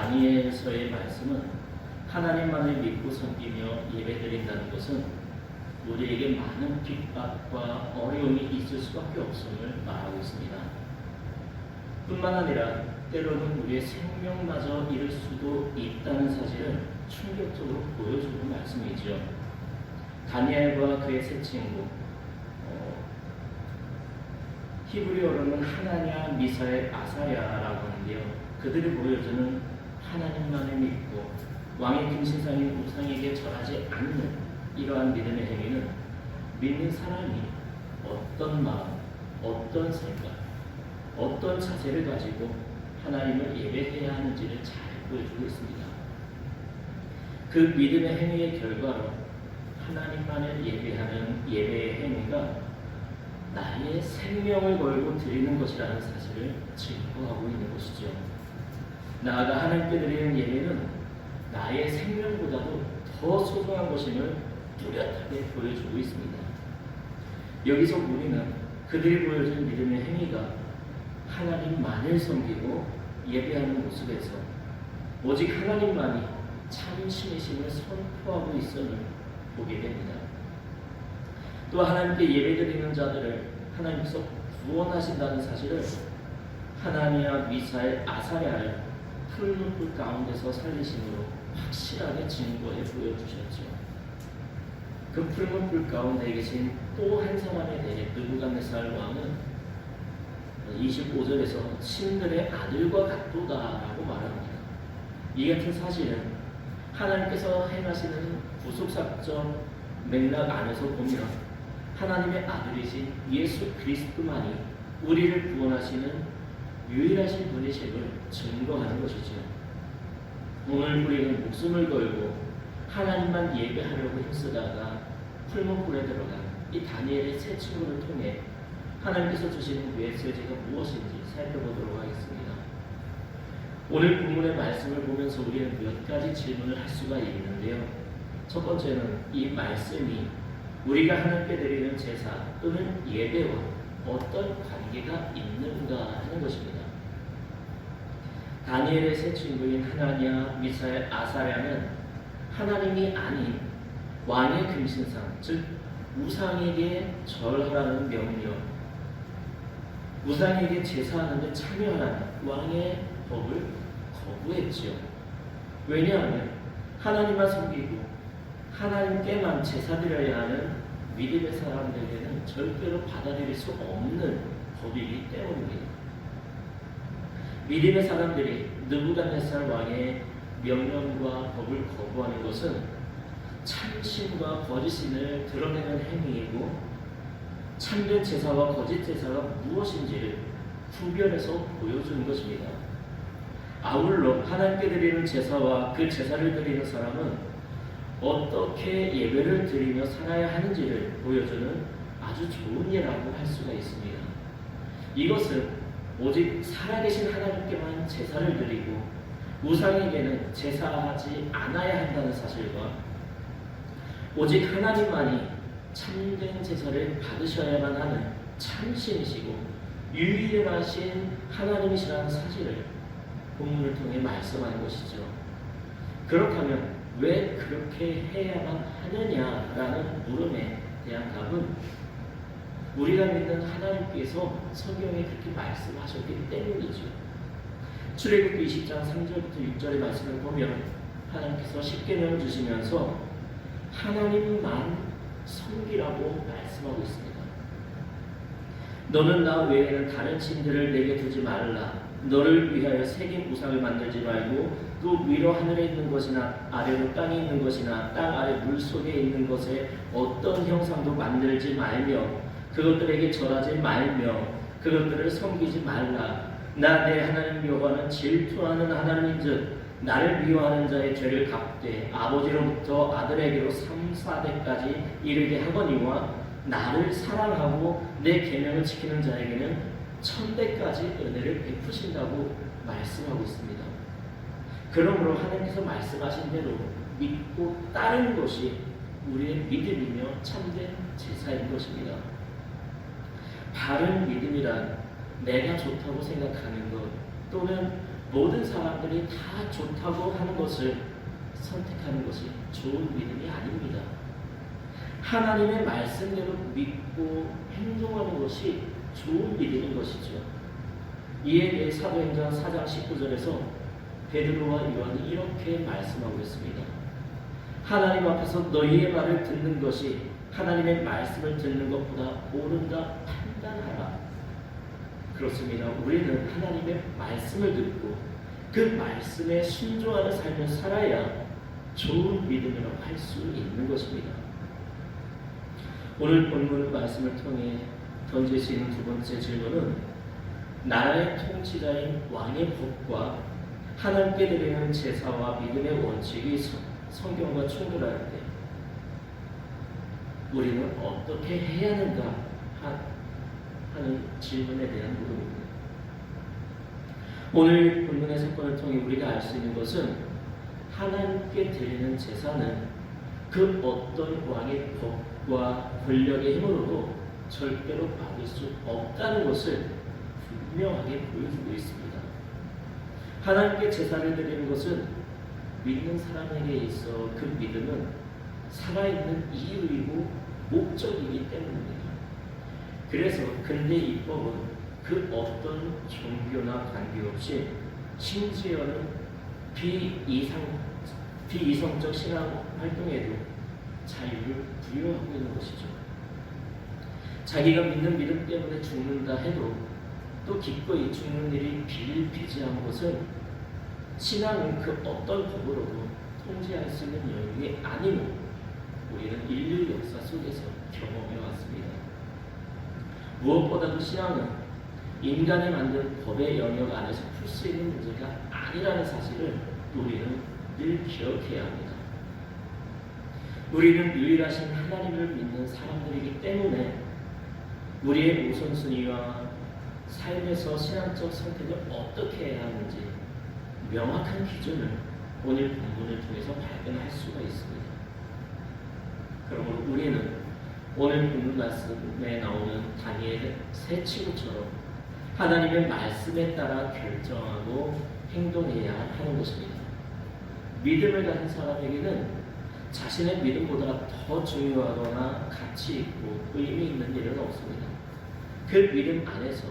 다니엘서의 말씀은 하나님만을 믿고 섬기며 예배드린다는 것은 우리에게 많은 핍박과 어려움이 있을 수밖에 없음을 말하고 있습니다. 뿐만 아니라 때로는 우리의 생명마저 잃을 수도 있다는 사실을 충격적으로 보여주는 말씀이지요. 다니엘과 그의 세 친구, 히브리어로는 하나냐, 미사엘, 아사랴라고 하는데요. 그들이 보여주는 하나님만을 믿고 왕의 금신상인 우상에게 절하지 않는 이러한 믿음의 행위는 믿는 사람이 어떤 마음, 어떤 생각, 어떤 자세를 가지고 하나님을 예배해야 하는지를 잘 보여주고 있습니다. 그 믿음의 행위의 결과로 하나님만을 예배하는 예배의 행위가 나의 생명을 걸고 드리는 것이라는 사실을 증거하고 있는 것이죠. 나아가 하나님께 드리는 예배는 나의 생명보다도 더 소중한 것임을 뚜렷하게 보여주고 있습니다. 여기서 우리는 그들이 보여준 믿음의 행위가 하나님만을 섬기고 예배하는 모습에서 오직 하나님만이 참 신이심을 선포하고 있음을 보게 됩니다. 또 하나님께 예배드리는 자들을 하나님께서 구원하신다는 사실을 하나니아, 미사엘, 아사랴를 푸른 불 가운데서 살리심으로 확실하게 증거해 보여주셨죠. 그 푸른 불 가운데 계신 또 한 사람에 대해 느부갓네살 왕은 25절에서 신들의 아들과 같도다라고 말합니다. 이 같은 사실은 하나님께서 행하시는 구속사건 맥락 안에서 보면 하나님의 아들이신 예수 그리스도만이 우리를 구원하시는 유일하신 분이심을 증거하는 것이죠. 오늘 우리는 목숨을 걸고 하나님만 예배하려고 힘쓰다가 풀문불에 들어간 이 다니엘의 세 친구를 통해 하나님께서 주시는 메시지가 무엇인지 살펴보도록 하겠습니다. 오늘 본문의 말씀을 보면서 우리는 몇 가지 질문을 할 수가 있는데요. 첫 번째는 이 말씀이 우리가 하나님께 드리는 제사 또는 예배와 어떤 관계가 있는가 하는 것입니다. 다니엘의 세 친구인 하나냐, 미사엘, 아사랴는 하나님이 아닌 왕의 금신상, 즉 우상에게 절하라는 명령, 우상에게 제사하는 데 참여하라는 왕의 법을 거부했지요. 왜냐하면 하나님만 섬기고 하나님께만 제사드려야 하는 믿음의 사람들에게는 절대로 받아들일 수 없는 법이기 때문입니다. 믿음의 사람들이 느부갓네살 왕의 명령과 법을 거부하는 것은 참신과 거짓신을 드러내는 행위이고 참된 제사와 거짓 제사가 무엇인지를 구별해서 보여주는 것입니다. 아울러 하나님께 드리는 제사와 그 제사를 드리는 사람은 어떻게 예배를 드리며 살아야 하는지를 보여주는 아주 좋은 예라고 할 수가 있습니다. 이것은 오직 살아계신 하나님께만 제사를 드리고 우상에게는 제사하지 않아야 한다는 사실과 오직 하나님만이 참된 제사를 받으셔야만 하는 참신이시고 유일하신 하나님이시라는 사실을 본문을 통해 말씀하는 것이죠. 그렇다면 왜 그렇게 해야만 하느냐라는 물음에 대한 답은 우리가 믿는 하나님께서 성경에 그렇게 말씀하셨기 때문이죠. 출애굽기 20장 3절부터 6절의 말씀을 보면 하나님께서 십계명을 주시면서 하나님만 섬기라고 말씀하고 있습니다. 너는 나 외에는 다른 신들을 내게 두지 말라. 너를 위하여 새긴 우상을 만들지 말고 또 위로 하늘에 있는 것이나 아래로 땅에 있는 것이나 땅 아래 물속에 있는 것에 어떤 형상도 만들지 말며 그것들에게 절하지 말며 그것들을 섬기지 말라. 나 내 하나님 여호와는 질투하는 하나님인즉 나를 미워하는 자의 죄를 갚되 아버지로부터 아들에게로 3, 4대까지 이르게 하거니와 나를 사랑하고 내 계명을 지키는 자에게는 1000대까지 은혜를 베푸신다고 말씀하고 있습니다. 그러므로 하나님께서 말씀하신 대로 믿고 따르는 것이 우리의 믿음이며 참된 제사인 것입니다. 바른 믿음이란 내가 좋다고 생각하는 것 또는 모든 사람들이 다 좋다고 하는 것을 선택하는 것이 좋은 믿음이 아닙니다. 하나님의 말씀대로 믿고 행동하는 것이 좋은 믿음인 것이죠. 이에 대해 사도행전 4장 19절에서 베드로와 요한이 이렇게 말씀하고 있습니다. 하나님 앞에서 너희의 말을 듣는 것이 하나님의 말씀을 듣는 것보다 옳은가 판단하라. 그렇습니다. 우리는 하나님의 말씀을 듣고 그 말씀에 순종하는 삶을 살아야 좋은 믿음이라고 할 수 있는 것입니다. 오늘 본문 말씀을 통해 던질 수 있는 두 번째 질문은 나라의 통치자인 왕의 법과 하나님께 드리는 제사와 믿음의 원칙이 성경과 충돌할 때 우리는 어떻게 해야 하는가 하는 질문에 대한 물음입니다. 오늘 본문의 사건을 통해 우리가 알 수 있는 것은 하나님께 드리는 제사는 그 어떤 왕의 법과 권력의 힘으로도 절대로 받을 수 없다는 것을 분명하게 보여주고 있습니다. 하나님께 제사를 드리는 것은 믿는 사람에게 있어 그 믿음은 살아있는 이유이고 목적이기 때문입니다. 그래서 근대 입법은 그 어떤 종교나 관계없이 심지어는 비이성적 신앙 활동에도 자유를 부여하고 있는 것이죠. 자기가 믿는 믿음 때문에 죽는다 해도 또 기꺼이 죽는 일이 비일비재한 것은 신앙은 그 어떤 법으로도 통제할 수 있는 영역이 아님을 우리는 인류 역사 속에서 경험해 왔습니다. 무엇보다도 신앙은 인간이 만든 법의 영역 안에서 풀 수 있는 문제가 아니라는 사실을 우리는 늘 기억해야 합니다. 우리는 유일하신 하나님을 믿는 사람들이기 때문에 우리의 우선순위와 삶에서 신앙적 선택을 어떻게 해야 하는지 명확한 기준을 오늘 본문을 통해서 발견할 수가 있습니다. 그러므로 우리는 오늘 본문 말씀에 나오는 다니엘의 세 친구처럼 하나님의 말씀에 따라 결정하고 행동해야 하는 것입니다. 믿음을 가진 사람에게는 자신의 믿음보다 더 중요하거나 가치 있고 의미 있는 일은 없습니다. 그 믿음 안에서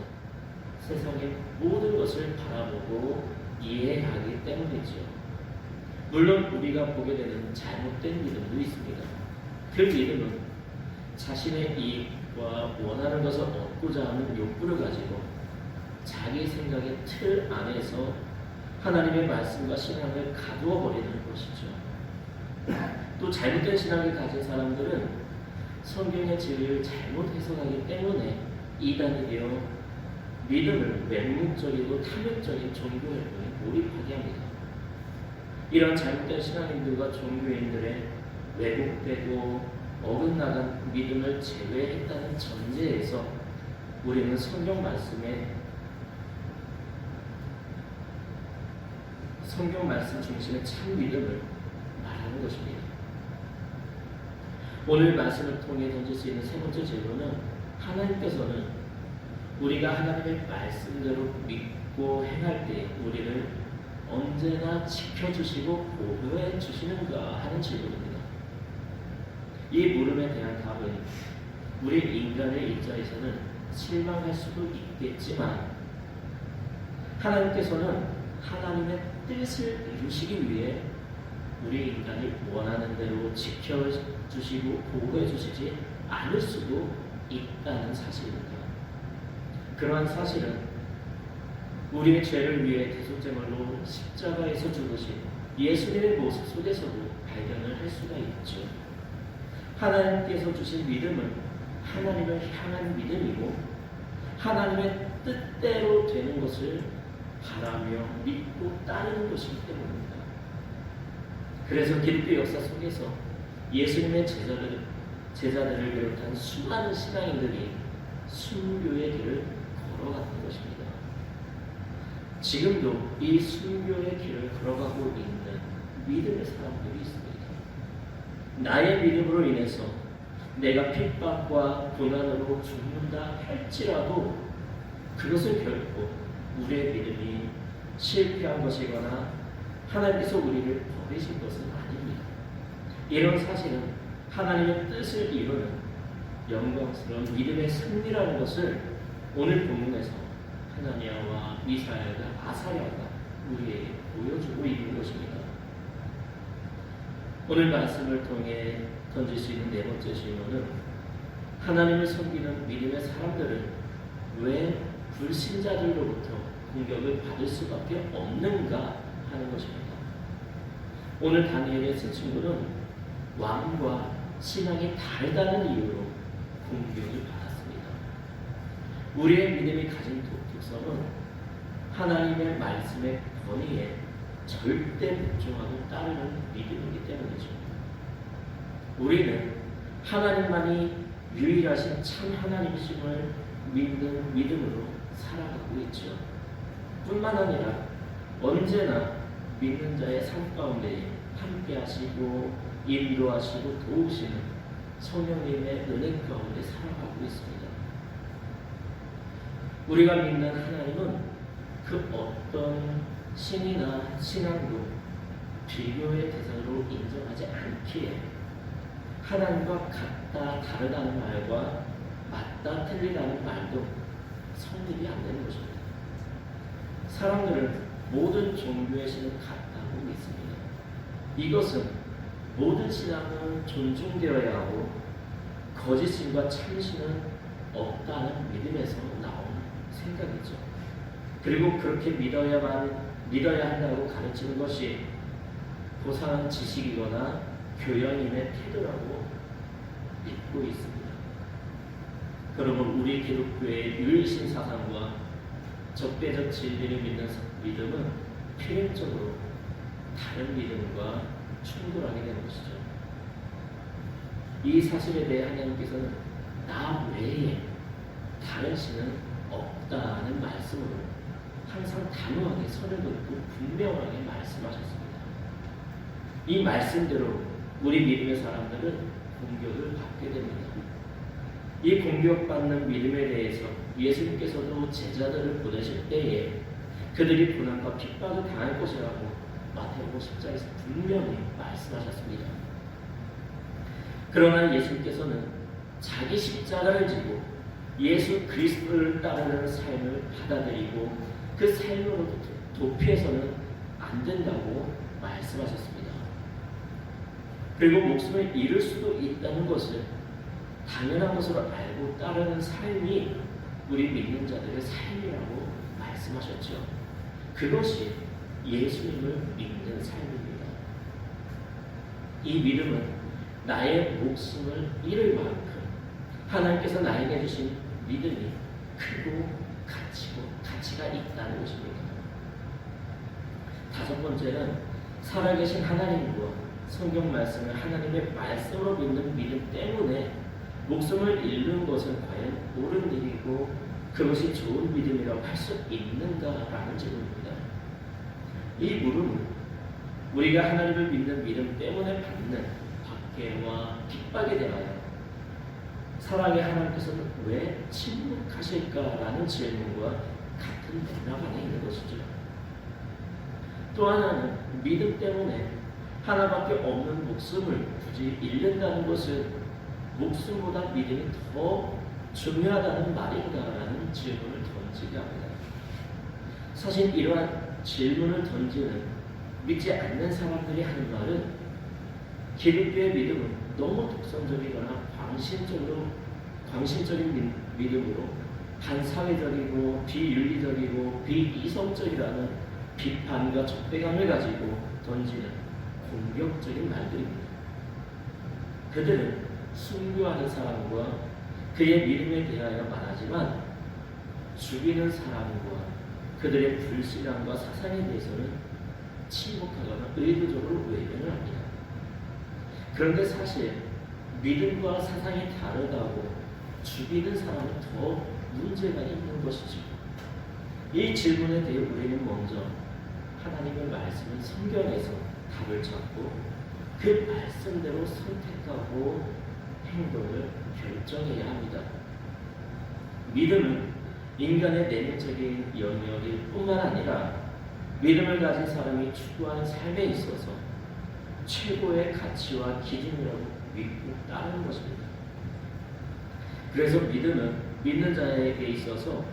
세상의 모든 것을 바라보고 이해하기 때문이죠. 물론 우리가 보게 되는 잘못된 믿음도 있습니다. 그 믿음은 자신의 이익과 원하는 것을 얻고자 하는 욕구를 가지고 자기 생각의 틀 안에서 하나님의 말씀과 신앙을 가두어 버리는 것이죠. 또 잘못된 신앙을 가진 사람들은 성경의 진리를 잘못 해석하기 때문에 이단이 되어 믿음을 맹목적이고 탐욕적인 종교 활동에 몰입하게 합니다. 이런 잘못된 신앙인들과 종교인들의 왜곡되고 어긋나간 믿음을 제외했다는 전제에서 우리는 성경 말씀 중심의 참 믿음을 말하는 것입니다. 오늘 말씀을 통해 던질 수 있는 세 번째 질문은 하나님께서는 우리가 하나님의 말씀대로 믿고 행할 때 우리를 언제나 지켜주시고 보호해 주시는가 하는 질문입니다. 이 물음에 대한 답은 우리 인간의 입장에서는 실망할 수도 있겠지만 하나님께서는 하나님의 뜻을 이루시기 위해 우리 인간이 원하는 대로 지켜주시고 보호해주시지 않을 수도 있다는 사실입니다. 그러한 사실은 우리의 죄를 위해 대속제물로 십자가에서 죽으신 예수님의 모습 속에서도 발견을 할 수가 있죠. 하나님께서 주신 믿음은 하나님을 향한 믿음이고 하나님의 뜻대로 되는 것을 바라며 믿고 따르는 것이기 때문입니다. 그래서 기독교 역사 속에서 예수님의 제자들을 비롯한 수많은 신앙인들이 순교의 길을 걸어갔던 것입니다. 지금도 이 순교의 길을 걸어가고 있는 믿음의 사람들이 있습니다. 나의 믿음으로 인해서 내가 핍박과 고난으로 죽는다 할지라도 그것을 결코 우리의 믿음이 실패한 것이거나 하나님께서 우리를 버리신 것은 아닙니다. 이런 사실은 하나님의 뜻을 이루는 영광스러운 믿음의 승리라는 것을 오늘 본문에서 하나니아와 미사엘과 아사랴가 우리에게 보여주고 있는 것입니다. 오늘 말씀을 통해 던질 수 있는 네 번째 질문은 하나님을 섬기는 믿음의 사람들은 왜 불신자들로부터 공격을 받을 수밖에 없는가 하는 것입니다. 오늘 다니엘의 세 친구는 왕과 신앙이 다르다는 이유로 공격을 받았습니다. 우리의 믿음이 가진 독특성은 하나님의 말씀의 권위에 절대 복종하고 따르는 믿음이기 때문이죠. 우리는 하나님만이 유일하신 참 하나님이심을 믿는 믿음으로 살아가고 있죠. 뿐만 아니라 언제나 믿는 자의 삶 가운데 함께 하시고 인도하시고 도우시는 성령님의 은혜 가운데 살아가고 있습니다. 우리가 믿는 하나님은 그 어떤 신이나 신앙도 비교의 대상으로 인정하지 않기에 하나님과 같다 다르다는 말과 맞다 틀리다는 말도 성립이 안 되는 것입니다. 사람들은 모든 종교의 신은 같다고 믿습니다. 이것은 모든 신앙은 존중되어야 하고 거짓 신과 참 신은 없다는 믿음에서 나온 생각이죠. 그리고 그렇게 믿어야 한다고 가르치는 것이 고상한 지식이거나 교양인의 태도라고 믿고 있습니다. 그러면 우리 기독교의 유일신 사상과 적대적 진리를 믿는 믿음은 필연적으로 다른 믿음과 충돌하게 되는 것이죠. 이 사실에 대해 하나님께서는 나 외에 다른 신은 없다는 말씀으로 항상 단호하게 선을 긋고 분명하게 말씀하셨습니다. 이 말씀대로 우리 믿음의 사람들은 공격을 받게 됩니다. 이 공격받는 믿음에 대해서 예수님께서도 제자들을 보내실 때에 그들이 고난과 핍박을 당할 것이라고 마태복음 10장에서 분명히 말씀하셨습니다. 그러나 예수님께서는 자기 십자가를 지고 예수 그리스도를 따르는 삶을 받아들이고 그 삶으로 도피해서는 안 된다고 말씀하셨습니다. 그리고 목숨을 잃을 수도 있다는 것을 당연한 것으로 알고 따르는 삶이 우리 믿는 자들의 삶이라고 말씀하셨죠. 그것이 예수님을 믿는 삶입니다. 이 믿음은 나의 목숨을 잃을 만큼 하나님께서 나에게 주신 믿음이 크고 가치가 있다는 것입니다. 다섯 번째는 살아계신 하나님과 성경 말씀을 하나님의 말씀으로 믿는 믿음 때문에 목숨을 잃는 것은 과연 옳은 일이고 그것이 좋은 믿음이라고 할 수 있는가라는 질문입니다. 이 물음은 우리가 하나님을 믿는 믿음 때문에 받는 박해와 핍박에 대하여 사랑의 하나님께서는 왜 침묵하실까라는 질문과 같은 맥락 안에 있는 것이죠. 또 하나는 믿음 때문에 하나밖에 없는 목숨을 굳이 잃는다는 것은 목숨보다 믿음이 더 중요하다는 말인가라는 질문을 던지게 합니다. 사실 이러한 질문을 던지는 믿지 않는 사람들이 하는 말은 기독교의 믿음은 너무 독선적이거나 광신적인 믿음으로 반사회적이고 비윤리적이고 비이성적이라는 비판과 적대감을 가지고 던지는 공격적인 말들입니다. 그들은 순교하는 사람과 그의 믿음에 대하여 말하지만 죽이는 사람과 그들의 불신앙과 사상에 대해서는 침묵하거나 의도적으로 외면을 합니다. 그런데 사실 믿음과 사상이 다르다고 죽이는 사람은 더 문제가 있는 것이죠. 이 질문에 대해 우리는 먼저 하나님의 말씀인 성경에서 답을 찾고 그 말씀대로 선택하고 행동을 결정해야 합니다. 믿음은 인간의 내면적인 영역일 뿐만 아니라 믿음을 가진 사람이 추구하는 삶에 있어서 최고의 가치와 기준이라고 믿고 따르는 것입니다. 그래서 믿음은 믿는 자에게 있어서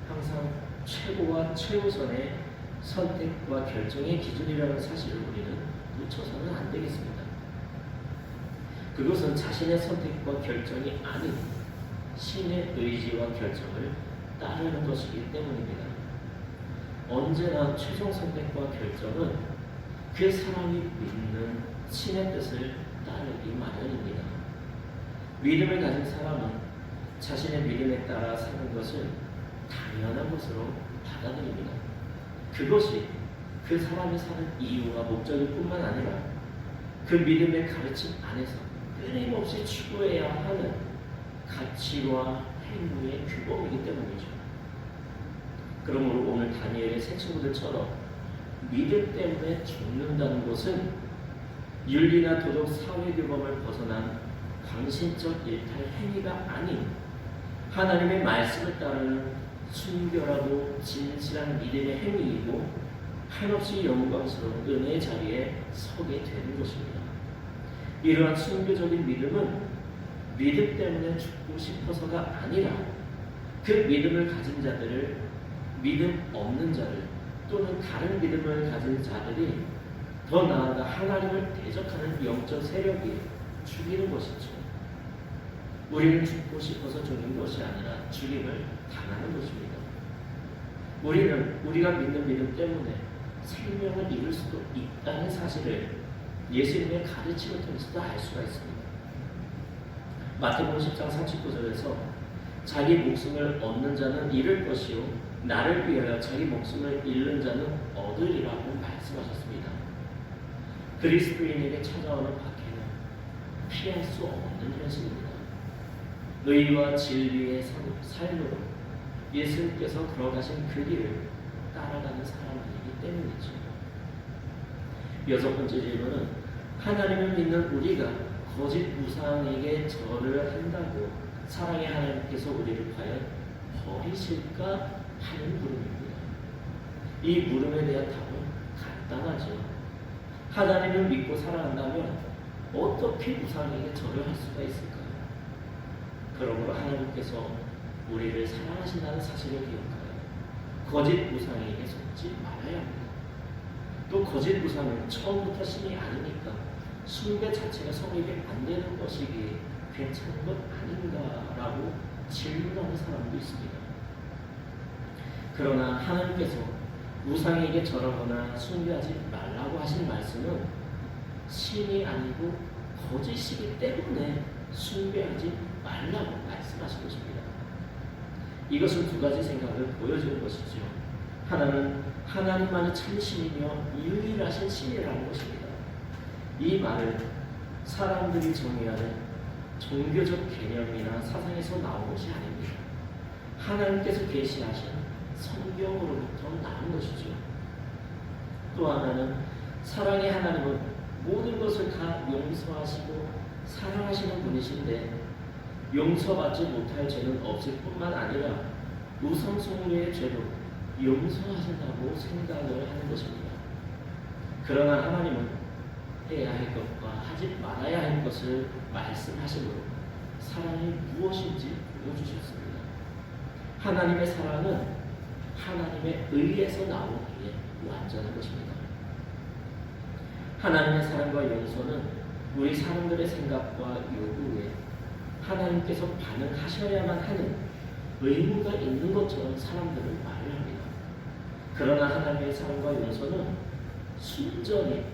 항상 최고와 최우선의 선택과 결정의 기준이라는 사실을 우리는 놓쳐서는 안 되겠습니다. 그것은 자신의 선택과 결정이 아닌 신의 의지와 결정을 따르는 것이기 때문입니다. 언제나 최종 선택과 결정은 그 사람이 믿는 신의 뜻을 따르기 마련입니다. 믿음을 가진 사람은 자신의 믿음에 따라 사는 것을 당연한 것으로 받아들입니다. 그것이 그 사람이 사는 이유와 목적일 뿐만 아니라 그 믿음의 가르침 안에서 끊임없이 추구해야 하는 가치와 행위의 규범이기 때문이죠. 그러므로 오늘 다니엘의 세 친구들처럼 믿음 때문에 죽는다는 것은 윤리나 도덕 사회 규범을 벗어난 광신적 일탈 행위가 아닌 하나님의 말씀을 따르는 순결하고 진실한 믿음의 행위이고 한없이 영광스러운 은혜의 자리에 서게 되는 것입니다. 이러한 순교적인 믿음은 믿음 때문에 죽고 싶어서가 아니라 그 믿음을 가진 자들을 믿음 없는 자를 또는 다른 믿음을 가진 자들이 더 나아가 하나님을 대적하는 영적 세력이 죽이는 것이죠. 우리는 죽고 싶어서 죽는 것이 아니라 죽임을 당하는 것입니다. 우리는 우리가 믿는 믿음 때문에 생명을 잃을 수도 있다는 사실을 예수님의 가르침을 통해서도 알 수가 있습니다. 마태복음 10장 39절에서 자기 목숨을 얻는 자는 잃을 것이요 나를 위하여 자기 목숨을 잃는 자는 얻으리라고 말씀하셨습니다. 그리스도인에게 찾아오는 박해는 피할 수 없는 현실입니다. 의와 진리의 삶으로 예수님께서 걸어가신 그 길을 따라가는 사람이기 때문이죠. 여섯 번째 질문은 하나님을 믿는 우리가 거짓 우상에게 절을 한다고 사랑의 하나님께서 우리를 과연 버리실까 하는 물음입니다. 이 물음에 대한 답은 간단하죠. 하나님을 믿고 살아간다면 어떻게 우상에게 절을 할 수가 있을까요? 그러므로 하나님께서 우리를 사랑하신다는 사실을 기억하여 거짓 우상에게 속지 말아야 합니다. 또 거짓 우상은 처음부터 신이 아니니까 숭배 자체가 성립이 안 되는 것이기에 괜찮은 것 아닌가라고 질문하는 사람도 있습니다. 그러나 하나님께서 우상에게 절하거나 숭배하지 말라고 하신 말씀은 신이 아니고 거짓이기 때문에 숭배하지 말라고 말씀하신 것입니다. 이것은 두 가지 생각을 보여주는 것이죠. 하나는 하나님만이 참신이며 유일하신 신이라는 것입니다. 이 말은 사람들이 정의하는 종교적 개념이나 사상에서 나온 것이 아닙니다. 하나님께서 계시하신 성경으로부터 나온 것이죠. 또 하나는 사랑의 하나님은 모든 것을 다 용서하시고 사랑하시는 분이신데 용서받지 못할 죄는 없을 뿐만 아니라 우상숭배의 죄도 용서하신다고 생각을 하는 것입니다. 그러나 하나님은 해야 할 것과 하지 말아야 할 것을 말씀하심으로 사랑이 무엇인지 보여주셨습니다. 하나님의 사랑은 하나님의 의에서 나오기에 완전한 것입니다. 하나님의 사랑과 용서는 우리 사람들의 생각과 요구에 하나님께서 반응하셔야만 하는 의무가 있는 것처럼 사람들은 말을 합니다. 그러나 하나님의 사랑과 용서는 순전히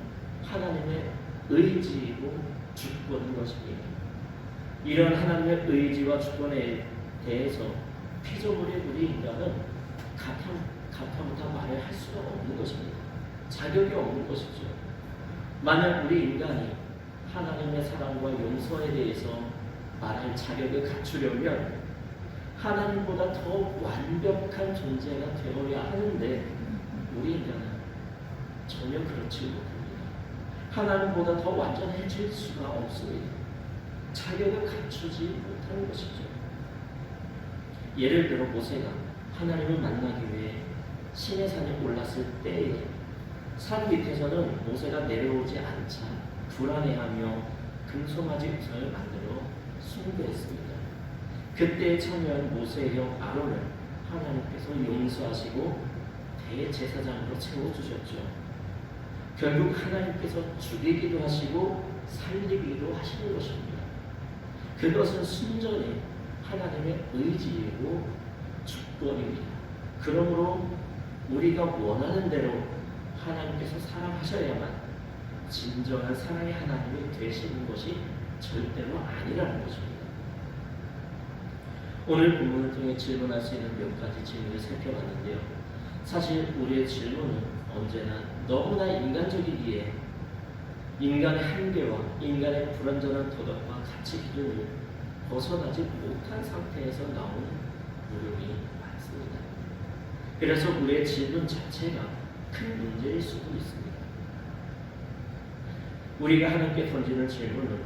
하나님의 의지이고 주권인 것입니다. 이런 하나님의 의지와 주권에 대해서 피조물의 우리 인간은 가타부타 말을 할 수가 없는 것입니다. 자격이 없는 것이죠. 만약 우리 인간이 하나님의 사랑과 용서에 대해서 말할 자격을 갖추려면 하나님보다 더 완벽한 존재가 되어야 하는데 우리 인간은 전혀 그렇지 못합니다. 하나님보다 더 완전해질 수가 없습니다. 자격을 갖추지 못하는 것이죠. 예를 들어 모세가 하나님을 만나기 위해 시내산에 올랐을 때에 산 밑에서는 모세가 내려오지 않자 불안해하며 금송아지 우상을 만들어 숭배했습니다. 그때 참여한 모세의 형 아론을 하나님께서 용서하시고 대제사장으로 채워주셨죠. 결국 하나님께서 죽이기도 하시고 살리기도 하시는 것입니다. 그것은 순전히 하나님의 의지이고 주권입니다. 그러므로 우리가 원하는 대로 하나님께서 사랑하셔야만 진정한 사랑의 하나님이 되시는 것이 절대로 아니라는 것입니다. 오늘 본문을 통해 질문할 수 있는 몇 가지 질문을 살펴봤는데요. 사실 우리의 질문은 언제나 너무나 인간적이기에 인간의 한계와 인간의 불완전한 도덕과 가치 기준을 벗어나지 못한 상태에서 나오는 물음이 많습니다. 그래서 우리의 질문 자체가 큰 문제일 수도 있습니다. 우리가 하나님께 던지는 질문은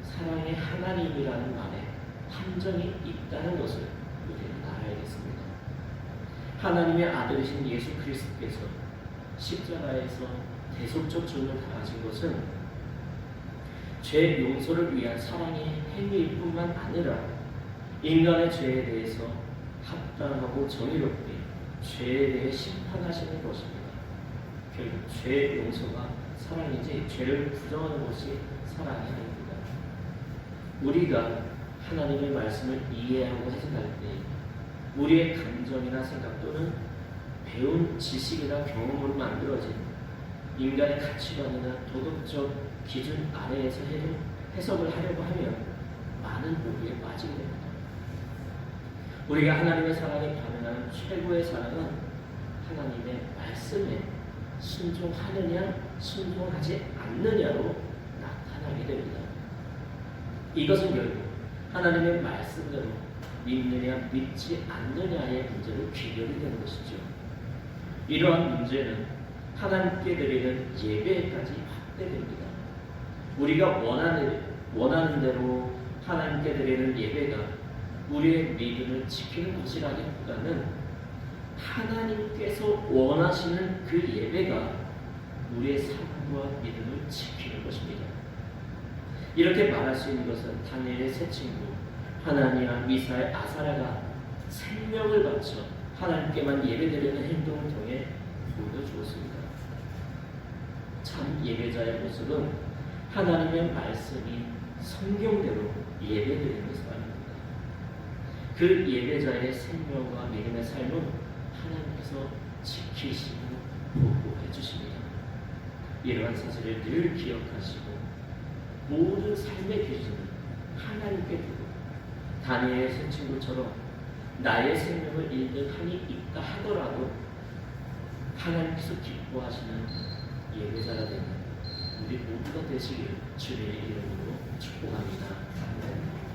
사랑의 하나님이라는 말에 함정이 있다는 것을 우리는 알아야겠습니다. 하나님의 아들이신 예수 그리스도께서 십자가에서 대속적 죽음을 당하신 것은 죄 용서를 위한 사랑의 행위일 뿐만 아니라 인간의 죄에 대해서 합당하고 정의롭게 죄에 대해 심판하시는 것입니다. 결국 죄 용서가 사랑이지 죄를 부정하는 것이 사랑이 아닙니다. 우리가 하나님의 말씀을 이해하고 해석할 때 우리의 감정이나 생각 또는 배운 지식이나 경험으로 만들어진 인간의 가치관이나 도덕적 기준 아래에서 해석을 하려고 하면 많은 오류에 빠지게 됩니다. 우리가 하나님의 사랑에 반응하는 최고의 사랑은 하나님의 말씀에 순종하느냐 순종하지 않느냐로 나타나게 됩니다. 이것은 결국 하나님의 말씀대로 믿느냐 믿지 않느냐의 문제로 귀결이 되는 것이죠. 이러한 문제는 하나님께 드리는 예배까지 확대됩니다. 우리가 원하는 대로 하나님께 드리는 예배가 우리의 믿음을 지키는 것이라기보다는 하나님께서 원하시는 그 예배가 우리의 삶과 믿음을 지키는 것입니다. 이렇게 말할 수 있는 것은 다니엘의 세 친구 하나니아, 미사엘, 아사랴가 생명을 바쳐 하나님께만 예배드리는 행동을 통해 보여주었습니다. 참 예배자의 모습은 하나님의 말씀이 성경대로 예배드리는 사람입니다. 그 예배자의 생명과 믿음의 삶은 하나님께서 지키시고 보호해 주십니다. 이러한 사실을 늘 기억하시고 모든 삶의 기준을 하나님께 두고 다니엘의 세 친구처럼 나의 생명을 잃는 한이 있다 하더라도 하나님께서 기뻐하시는 예배자가 되는 우리 모두가 되시길 주님의 이름으로 축복합니다. 아멘.